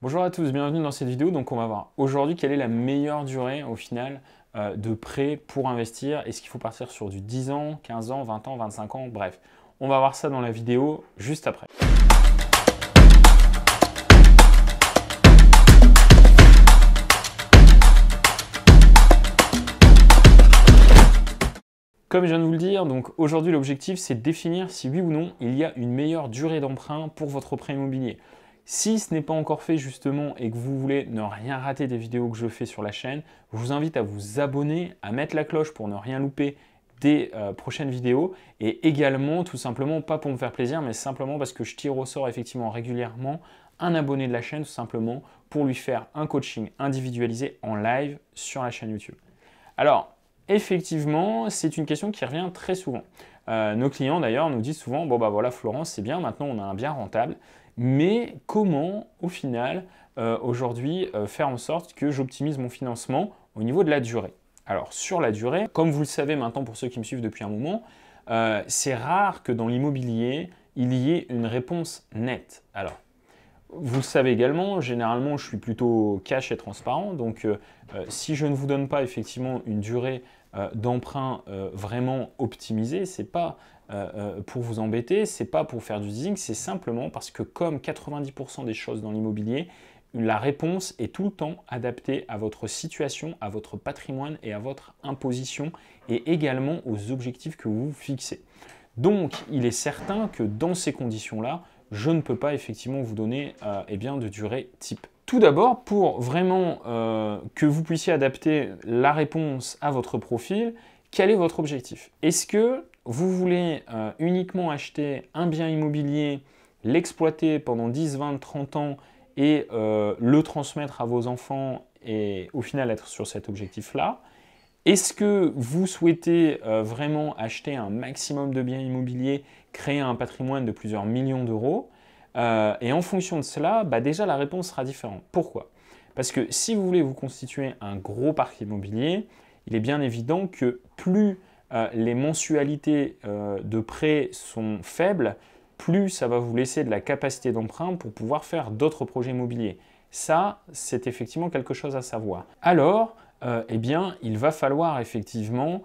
Bonjour à tous, bienvenue dans cette vidéo. Donc on va voir aujourd'hui quelle est la meilleure durée au final de prêt pour investir. Est-ce qu'il faut partir sur du 10 ans, 15 ans, 20 ans, 25 ans, bref. On va voir ça dans la vidéo juste après. Comme je viens de vous le dire, donc aujourd'hui l'objectif c'est de définir si oui ou non il y a une meilleure durée d'emprunt pour votre prêt immobilier. Si ce n'est pas encore fait justement et que vous voulez ne rien rater des vidéos que je fais sur la chaîne, je vous invite à vous abonner, à mettre la cloche pour ne rien louper des prochaines vidéos et également tout simplement pas pour me faire plaisir mais simplement parce que je tire au sort effectivement régulièrement un abonné de la chaîne tout simplement pour lui faire un coaching individualisé en live sur la chaîne YouTube. Alors, effectivement, c'est une question qui revient très souvent. Nos clients d'ailleurs nous disent souvent, bon bah voilà Florence, c'est bien, maintenant on a un bien rentable, mais comment au final aujourd'hui faire en sorte que j'optimise mon financement au niveau de la durée? Alors sur la durée, comme vous le savez maintenant pour ceux qui me suivent depuis un moment, c'est rare que dans l'immobilier, il y ait une réponse nette. Alors, vous le savez également, généralement je suis plutôt cash et transparent, donc si je ne vous donne pas effectivement une durée d'emprunt vraiment optimisée, c'est pas pour vous embêter, c'est pas pour faire du leasing, c'est simplement parce que comme 90% des choses dans l'immobilier, la réponse est tout le temps adaptée à votre situation, à votre patrimoine et à votre imposition et également aux objectifs que vous fixez. Donc il est certain que dans ces conditions-là, je ne peux pas effectivement vous donner de durée type. Tout d'abord, pour vraiment que vous puissiez adapter la réponse à votre profil, quel est votre objectif? Est-ce que vous voulez uniquement acheter un bien immobilier, l'exploiter pendant 10, 20, 30 ans et le transmettre à vos enfants et au final être sur cet objectif-là? Est-ce que vous souhaitez vraiment acheter un maximum de biens immobiliers, créer un patrimoine de plusieurs millions d'euros? Et en fonction de cela, déjà la réponse sera différente. Pourquoi? Parce que si vous voulez vous constituer un gros parc immobilier, il est bien évident que plus les mensualités de prêt sont faibles, plus ça va vous laisser de la capacité d'emprunt pour pouvoir faire d'autres projets immobiliers. Ça, c'est effectivement quelque chose à savoir. Alors, il va falloir effectivement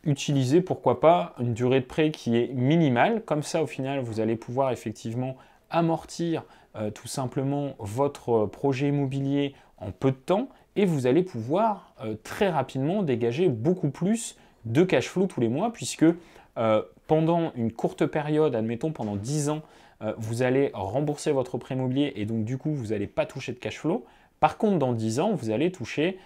utiliser, pourquoi pas, une durée de prêt qui est minimale. Comme ça, au final, vous allez pouvoir effectivement amortir tout simplement votre projet immobilier en peu de temps et vous allez pouvoir très rapidement dégager beaucoup plus de cash flow tous les mois puisque pendant une courte période, admettons pendant 10 ans, vous allez rembourser votre prêt immobilier et donc du coup, vous n'allez pas toucher de cash flow. Par contre, dans 10 ans, vous allez toucher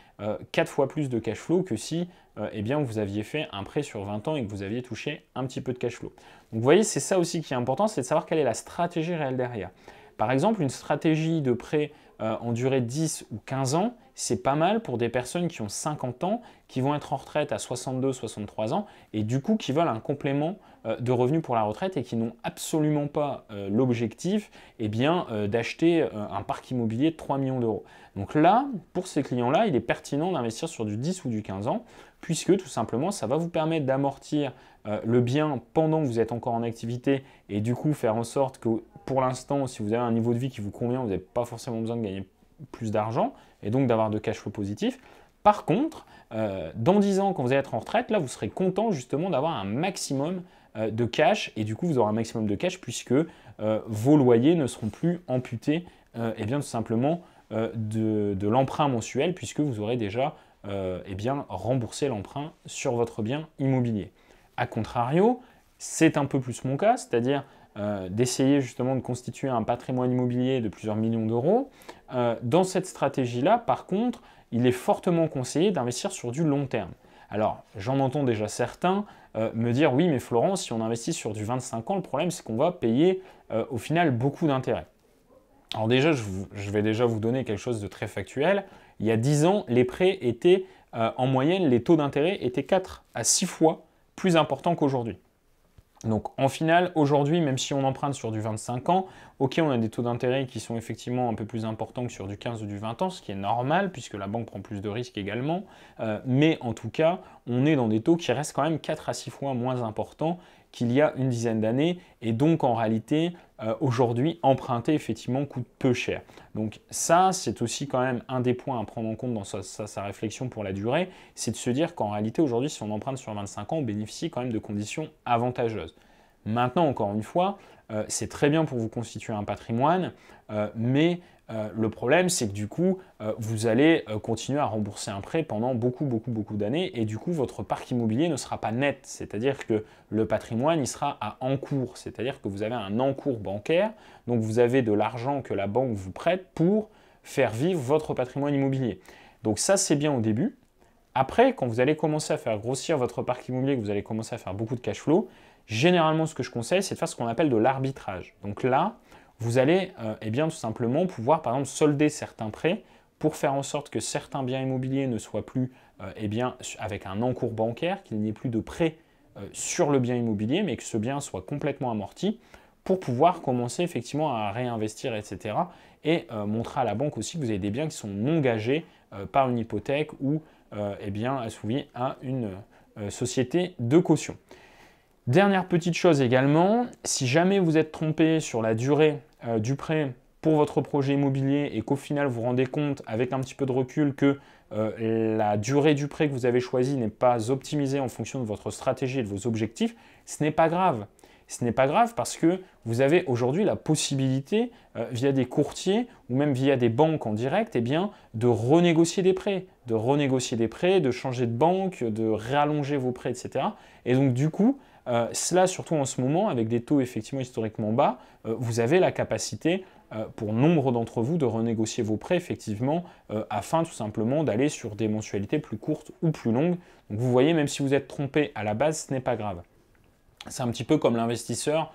4 fois plus de cash flow que si vous aviez fait un prêt sur 20 ans et que vous aviez touché un petit peu de cash flow. Donc vous voyez, c'est ça aussi qui est important, c'est de savoir quelle est la stratégie réelle derrière. Par exemple, une stratégie de prêt en durée de 10 ou 15 ans, c'est pas mal pour des personnes qui ont 50 ans, qui vont être en retraite à 62, 63 ans et du coup qui veulent un complément de revenus pour la retraite et qui n'ont absolument pas l'objectif d'acheter un parc immobilier de 3 millions d'euros. Donc là, pour ces clients-là, il est pertinent d'investir sur du 10 ou du 15 ans puisque tout simplement, ça va vous permettre d'amortir le bien pendant que vous êtes encore en activité et du coup faire en sorte que pour l'instant, si vous avez un niveau de vie qui vous convient, vous n'avez pas forcément besoin de gagner plus d'argent et donc d'avoir de cash flow positif. Par contre, dans 10 ans, quand vous allez être en retraite, là, vous serez content justement d'avoir un maximum de cash et du coup, vous aurez un maximum de cash puisque vos loyers ne seront plus amputés tout simplement de l'emprunt mensuel puisque vous aurez déjà remboursé l'emprunt sur votre bien immobilier. A contrario, c'est un peu plus mon cas, c'est-à-dire d'essayer justement de constituer un patrimoine immobilier de plusieurs millions d'euros. Dans cette stratégie-là, par contre, il est fortement conseillé d'investir sur du long terme. Alors, j'en entends déjà certains me dire « Oui, mais Florence, si on investit sur du 25 ans, le problème, c'est qu'on va payer au final beaucoup d'intérêts. » Alors déjà, je vais déjà vous donner quelque chose de très factuel. Il y a 10 ans, les prêts étaient, en moyenne, les taux d'intérêt étaient 4 à 6 fois plus importants qu'aujourd'hui. Donc en final, aujourd'hui, même si on emprunte sur du 25 ans, ok, on a des taux d'intérêt qui sont effectivement un peu plus importants que sur du 15 ou du 20 ans, ce qui est normal puisque la banque prend plus de risques également. Mais en tout cas, on est dans des taux qui restent quand même 4 à 6 fois moins importants qu'il y a une dizaine d'années. Et donc, en réalité, aujourd'hui, emprunter, effectivement, coûte peu cher. Donc ça, c'est aussi quand même un des points à prendre en compte dans sa réflexion pour la durée, c'est de se dire qu'en réalité, aujourd'hui, si on emprunte sur 25 ans, on bénéficie quand même de conditions avantageuses. Maintenant, encore une fois, c'est très bien pour vous constituer un patrimoine, mais le problème, c'est que du coup, vous allez continuer à rembourser un prêt pendant beaucoup d'années et du coup, votre parc immobilier ne sera pas net. C'est-à-dire que le patrimoine, il sera à encours. C'est-à-dire que vous avez un encours bancaire, donc vous avez de l'argent que la banque vous prête pour faire vivre votre patrimoine immobilier. Donc ça, c'est bien au début. Après, quand vous allez commencer à faire grossir votre parc immobilier, que vous allez commencer à faire beaucoup de cash flow, généralement, ce que je conseille, c'est de faire ce qu'on appelle de l'arbitrage. Donc là, vous allez eh bien, tout simplement pouvoir, par exemple, solder certains prêts pour faire en sorte que certains biens immobiliers ne soient plus eh bien, avec un encours bancaire, qu'il n'y ait plus de prêt sur le bien immobilier, mais que ce bien soit complètement amorti pour pouvoir commencer effectivement à réinvestir, etc. Et montrer à la banque aussi que vous avez des biens qui sont non gagés par une hypothèque ou eh bien, assouvis à une société de caution. Dernière petite chose également, si jamais vous êtes trompé sur la durée du prêt pour votre projet immobilier et qu'au final vous vous rendez compte avec un petit peu de recul que la durée du prêt que vous avez choisi n'est pas optimisée en fonction de votre stratégie et de vos objectifs, ce n'est pas grave. Ce n'est pas grave parce que vous avez aujourd'hui la possibilité, via des courtiers ou même via des banques en direct, eh bien, de renégocier des prêts, de changer de banque, de rallonger vos prêts, etc. Et donc du coup, cela, surtout en ce moment, avec des taux effectivement historiquement bas, vous avez la capacité, pour nombre d'entre vous, de renégocier vos prêts effectivement, afin tout simplement d'aller sur des mensualités plus courtes ou plus longues. Donc vous voyez, même si vous êtes trompé à la base, ce n'est pas grave. C'est un petit peu comme l'investisseur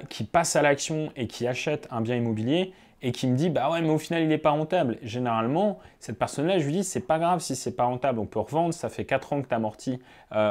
qui passe à l'action et qui achète un bien immobilier et qui me dit bah ouais mais au final il n'est pas rentable. Généralement, cette personne-là, je lui dis c'est pas grave si c'est pas rentable, on peut revendre, ça fait 4 ans que tu amortis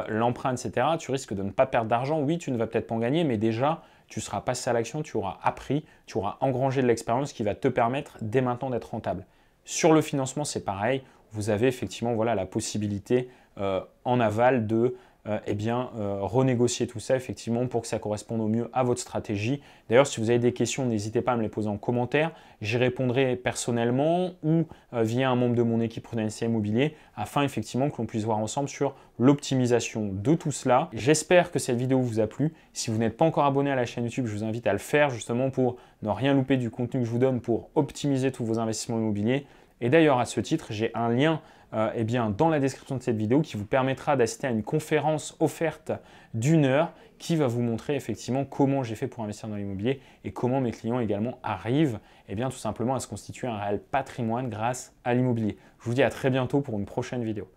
l'emprunt, etc. Tu risques de ne pas perdre d'argent, oui tu ne vas peut-être pas en gagner, mais déjà tu seras passé à l'action, tu auras appris, tu auras engrangé de l'expérience qui va te permettre dès maintenant d'être rentable. Sur le financement, c'est pareil, vous avez effectivement voilà, la possibilité en aval de renégocier tout ça effectivement pour que ça corresponde au mieux à votre stratégie. D'ailleurs, si vous avez des questions, n'hésitez pas à me les poser en commentaire. J'y répondrai personnellement ou via un membre de mon équipe Prudential Immobilier afin effectivement que l'on puisse voir ensemble sur l'optimisation de tout cela. J'espère que cette vidéo vous a plu. Si vous n'êtes pas encore abonné à la chaîne YouTube, je vous invite à le faire justement pour ne rien louper du contenu que je vous donne pour optimiser tous vos investissements immobiliers. Et d'ailleurs, à ce titre, j'ai un lien dans la description de cette vidéo qui vous permettra d'assister à une conférence offerte d'1 heure qui va vous montrer effectivement comment j'ai fait pour investir dans l'immobilier et comment mes clients également arrivent tout simplement à se constituer un réel patrimoine grâce à l'immobilier. Je vous dis à très bientôt pour une prochaine vidéo.